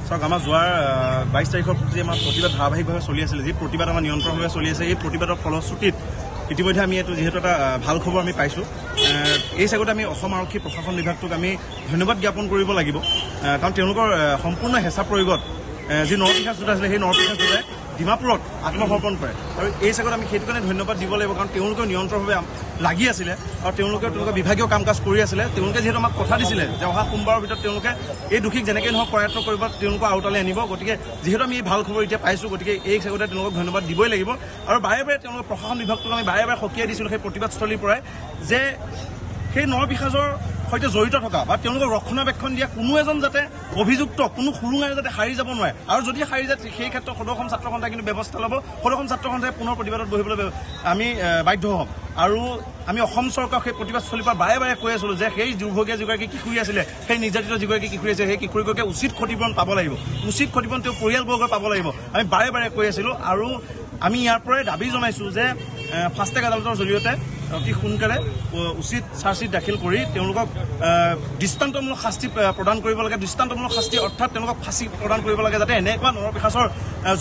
চাওক আমাৰ যোৱাৰ 22 তাৰিখৰ প্ৰতি আমাৰ প্ৰতিবাদ ধাৰাবাহিকভাৱে চলি আছিল যি প্ৰতিবাদ আমাৰ নিয়ন্ত্ৰণভাৱে চলি আছে এই প্ৰতিবাদৰ ফলশ্ৰুতিত ইতিমধ্যে আমি এইটো যিহেতু এটা ভাল খবৰ আমি পাইছোঁ এই চাগতে আমি অসম আৰক্ষী প্ৰশাসন বিভাগটোক আমি ধন্যবাদ জ্ঞাপন কৰিব লাগিব কাৰণ তেওঁলোকৰ সম্পূৰ্ণ হেঁচা প্ৰয়োগত যি নৰপিশাচ দুটা আছিলে সেই নৰপিশাচ দুটাই ডিমাপুৰত আত্মসমৰ্পণ কৰে আৰু এই চাগত আমি সেইটো কাৰণে ধন্যবাদ দিব লাগিব কাৰণ তেওঁলোকেও নিৰন্তৰভাৱে লাগি আছিলে আৰু তেওঁলোকে বিভাগীয় কাম কাজ কৰি আছিলে তেওঁলোকে যিহেতু আমাক কথা দিছিলে যে অহা সোমবাৰৰ ভিতৰত তেওঁলোকে এই দোষীক যেনেকৈ নহওক কৰায়ত্ব কৰিব তেওঁলোকক আওতালৈ আনিব গতিকে যিহেতু আমি এই ভাল খবৰ এতিয়া পাইছোঁ গতিকে এই চাগতে তেওঁলোকক ধন্যবাদ দিবই লাগিব আৰু বাৰে বাৰে তেওঁলোকৰ প্ৰশাসন বিভাগটোক আমি বাৰে বাৰে সকীয়াই দিছিলোঁ সেই প্ৰতিবাদস্থলীৰ পৰাই যে সেই নৰপিশাচৰ সৈতে জড়িত থকা বা তেওঁলোকক ৰক্ষণাবেক্ষণ দিয়া কোনো এজন যাতে অভিযুক্ত কোনো সুৰুঙাৰে যাতে সাৰি যাব নোৱাৰে আৰু যদি সাৰি যায় সেই ক্ষেত্ৰত সদৌ অসম ছাত্ৰ সন্থাই কিন্তু ব্যৱস্থা ল'ব সদৌ অসম ছাত্ৰ সন্থাই পুনৰ প্ৰতিবাদত বহিবলৈ আমি বাধ্য হ'ম আৰু আমি অসম চৰকাৰক সেই প্ৰতিবাদস্থলীৰ পৰা বাৰে বাৰে কৈ আছিলোঁ যে সেই দুৰ্ভগীয়া যিগৰাকী কিশোৰী আছিলে সেই নিৰ্যাতিত যিগৰাকী কিশোৰী আছিলে সেই কিশোৰীগৰাকীয়ে উচিত ক্ষতিপূৰণ পাব লাগিব উচিত ক্ষতিপূৰণ তেওঁ পৰিয়ালবৰ্গই পাব লাগিব আমি বাৰে বাৰে কৈ আছিলোঁ আৰু আমি ইয়াৰ পৰাই দাবী জনাইছোঁ যে ফাষ্ট ট্ৰেক আদালতৰ জৰিয়তে অতি সোনকালে উচিত চাৰ্জশ্বিট দাখিল কৰি তেওঁলোকক দৃষ্টান্তমূলক শাস্তি প্ৰদান কৰিব লাগে দৃষ্টান্তমূলক শাস্তি অৰ্থাৎ তেওঁলোকক ফাঁচি প্ৰদান কৰিব লাগে যাতে এনেকুৱা নৰপিশাচৰ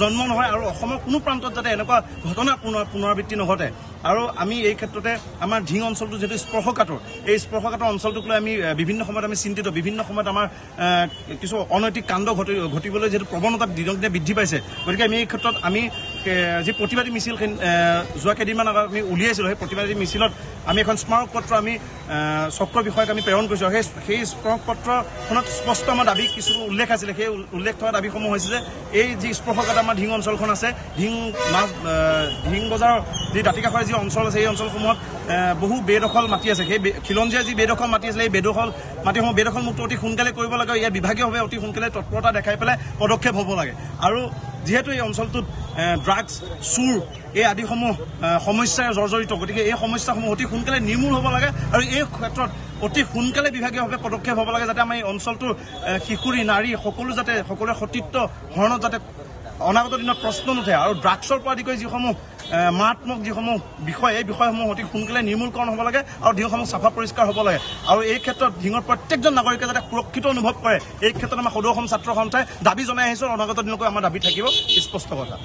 জন্ম নহয় আৰু অসমৰ কোনো প্ৰান্তত যাতে এনেকুৱা ঘটনা পুনৰাবৃত্তি নঘটে আৰু আমি এই ক্ষেত্ৰতে আমাৰ ঢিং অঞ্চলটো যিহেতু স্পৰ্শকাতৰ এই স্পৰ্শকাতৰ অঞ্চলটোক লৈ আমি বিভিন্ন সময়ত আমি চিন্তিত বিভিন্ন সময়ত আমাৰ কিছু অনৈতিক কাণ্ড ঘটিবলৈ যিহেতু প্ৰৱণতা দিনক দিনে বৃদ্ধি পাইছে গতিকে আমি এই ক্ষেত্ৰত আমি যি প্ৰতিবাদী মিছিল যোৱা কেইদিনমান আগত আমি উলিয়াইছিলোঁ সেই প্ৰতিবাদী মিছিলত আমি এখন স্মাৰক পত্ৰ আমি চক্ৰ বিষয়াক আমি প্ৰেৰণ কৰিছোঁ সেই স্মাৰক পত্ৰখনত স্পষ্ট আমাৰ দাবী কিছু উল্লেখ আছিলে সেই উল্লেখ থকা দাবীসমূহ হৈছে যে এই যি স্পৰ্শকাতৰ আমাৰ ঢিং অঞ্চলখন আছে ঢিং বজাৰৰ যি দাঁতিকাষৰীয়া যি অঞ্চল আছে এই অঞ্চলসমূহত বহু বেদখল মাটি আছে সেই খিলঞ্জীয়া যি বেদখল মাটি আছিলে এই বেদখল মাটিসমূহ বেদখলমুক্ত অতি সোনকালে কৰিব লাগে ইয়াত বিভাগীয়ভাৱে অতি সোনকালে তৎপৰতা দেখাই পেলাই পদক্ষেপ হ'ব লাগে আৰু যিহেতু এই অঞ্চলটোত ড্ৰাগছ চুৰ এই আদিসমূহ সমস্যাৰে জৰ্জৰিত গতিকে এই সমস্যাসমূহ অতি সোনকালে নিৰ্মূল হ'ব লাগে আৰু এই ক্ষেত্ৰত অতি সোনকালে বিভাগীয়ভাৱে পদক্ষেপ হ'ব লাগে যাতে আমাৰ এই অঞ্চলটোৰ কিশোৰী নাৰী সকলোৰে সতীত্ব হৰণত যাতে অনাগত দিনত প্ৰশ্ন নুঠে আৰু ড্ৰাগছৰ পৰা আদি কৰি যিসমূহ মাৰাত্মক যিসমূহ বিষয় এই বিষয়সমূহ অতি সোনকালে নিৰ্মূলকৰণ হ'ব লাগে আৰু ঢিংসমূহ চাফা পৰিষ্কাৰ হ'ব লাগে আৰু এই ক্ষেত্ৰত ঢিঙৰ প্ৰত্যেকজন নাগৰিকে যাতে সুৰক্ষিত অনুভৱ কৰে এই ক্ষেত্ৰত আমাৰ সদৌ অসম ছাত্ৰ সন্থাই দাবী জনাই আহিছোঁ অনাগত দিনলৈকে আমাৰ দাবী থাকিব স্পষ্ট কথা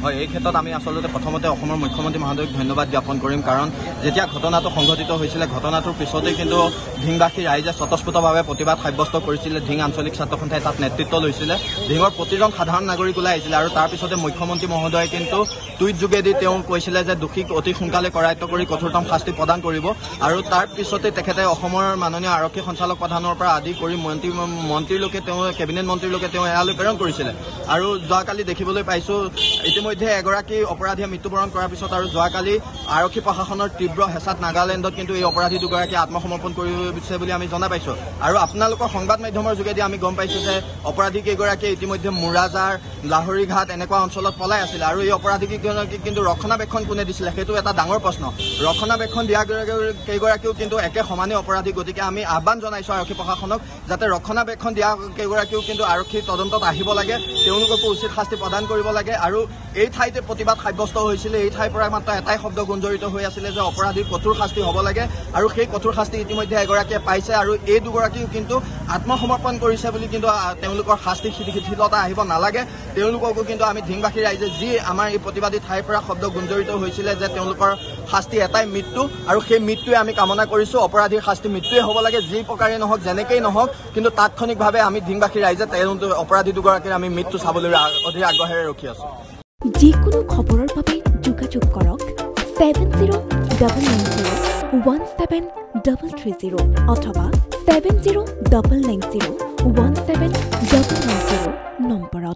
হয় এই ক্ষেত্ৰত আমি আচলতে প্ৰথমতে অসমৰ মুখ্যমন্ত্ৰী মহোদয়ক ধন্যবাদ জ্ঞাপন কৰিম কাৰণ যেতিয়া ঘটনাটো সংঘটিত হৈছিলে ঘটনাটোৰ পিছতেই কিন্তু ঢিংবাসী ৰাইজে স্বতঃস্ফূৰ্তভাৱে প্ৰতিবাদ সাব্যস্ত কৰিছিলে ঢিং আঞ্চলিক ছাত্ৰ সন্থাই তাত নেতৃত্ব লৈছিলে ঢিঙৰ প্ৰতিজন সাধাৰণ নাগৰিক ওলাই আহিছিলে আৰু তাৰ পিছতে মুখ্যমন্ত্ৰী মহোদয়ে কিন্তু টুইট যোগেদি তেওঁ কৈছিলে যে দোষীক অতি সোনকালে কৰায়ত্ব কৰি কঠোৰতম শাস্তি প্ৰদান কৰিব আৰু তাৰ পিছতে তেখেতে অসমৰ মাননীয় আৰক্ষী সঞ্চালক প্ৰধানৰ পৰা আদি কৰি মন্ত্ৰীলৈকে তেওঁ কেবিনেট মন্ত্ৰীলৈকে তেওঁ এয়ালৈ প্ৰেৰণ কৰিছিলে আৰু যোৱাকালি দেখিবলৈ পাইছোঁ ইতিমধ্যে এগৰাকী অপৰাধীয়ে মৃত্যুবৰণ কৰাৰ পিছত আৰু যোৱাকালি আৰক্ষী প্ৰশাসনৰ তীব্ৰ হেঁচাত নাগালেণ্ডত কিন্তু এই অপৰাধী দুগৰাকী আত্মসমৰ্পণ কৰিছে বুলি আমি জনা পাইছোঁ আৰু আপোনালোকৰ সংবাদ মাধ্যমৰ যোগেদি আমি গম পাইছোঁ যে অপৰাধী কেইগৰাকীয়ে ইতিমধ্যে মুৰাজাৰ লাহৰীঘাট এনেকুৱা অঞ্চলত পলাই আছিলে আৰু এই অপৰাধী কিন্তু ৰক্ষণাবেক্ষণ কোনে দিছিলে সেইটো এটা ডাঙৰ প্ৰশ্ন ৰক্ষণাবেক্ষণ দিয়া কেইগৰাকীও কিন্তু একে সমানে অপৰাধী গতিকে আমি আহ্বান জনাইছোঁ আৰক্ষী প্ৰশাসনক যাতে ৰক্ষণাবেক্ষণ দিয়া কেইগৰাকীও কিন্তু আৰক্ষীৰ তদন্তত আহিব লাগে তেওঁলোককো উচিত শাস্তি প্ৰদান কৰিব লাগে আৰু এই ঠাইতে প্ৰতিবাদ সাব্যস্ত হৈছিলে এই ঠাইৰ পৰা মাত্ৰ এটাই শব্দ গুঞ্জৰিত হৈ আছিলে যে অপৰাধীৰ কঠোৰ শাস্তি হ'ব লাগে আৰু সেই কঠোৰ শাস্তি ইতিমধ্যে এগৰাকীয়ে পাইছে আৰু এই দুগৰাকীও কিন্তু আত্মসমৰ্পণ কৰিছে বুলি কিন্তু তেওঁলোকৰ শাস্তি শিথিলতা আহিব নালাগে তেওঁলোককো কিন্তু আমি ঢিংবাসী ৰাইজে যি আমাৰ এই প্ৰতিবাদী ঠাইৰ পৰা শব্দ গুঞ্জৰিত হৈছিলে যে তেওঁলোকৰ শাস্তি এটাই মৃত্যু আৰু সেই মৃত্যুৱে আমি কামনা কৰিছোঁ অপৰাধীৰ শাস্তি মৃত্যুৱে হ'ব লাগে যি প্ৰকাৰে নহওক যেনেকেই নহওক কিন্তু তাৎক্ষণিকভাৱে আমি ঢিংবাসী ৰাইজে অপৰাধী দুগৰাকীৰ আমি মৃত্যু চাবলৈ অধিক আগ্ৰহেৰে ৰখি আছোঁ যিকোনো খবৰৰ বাবে যোগাযোগ কৰক 7099017330 অথবা 7099017990 নম্বৰত।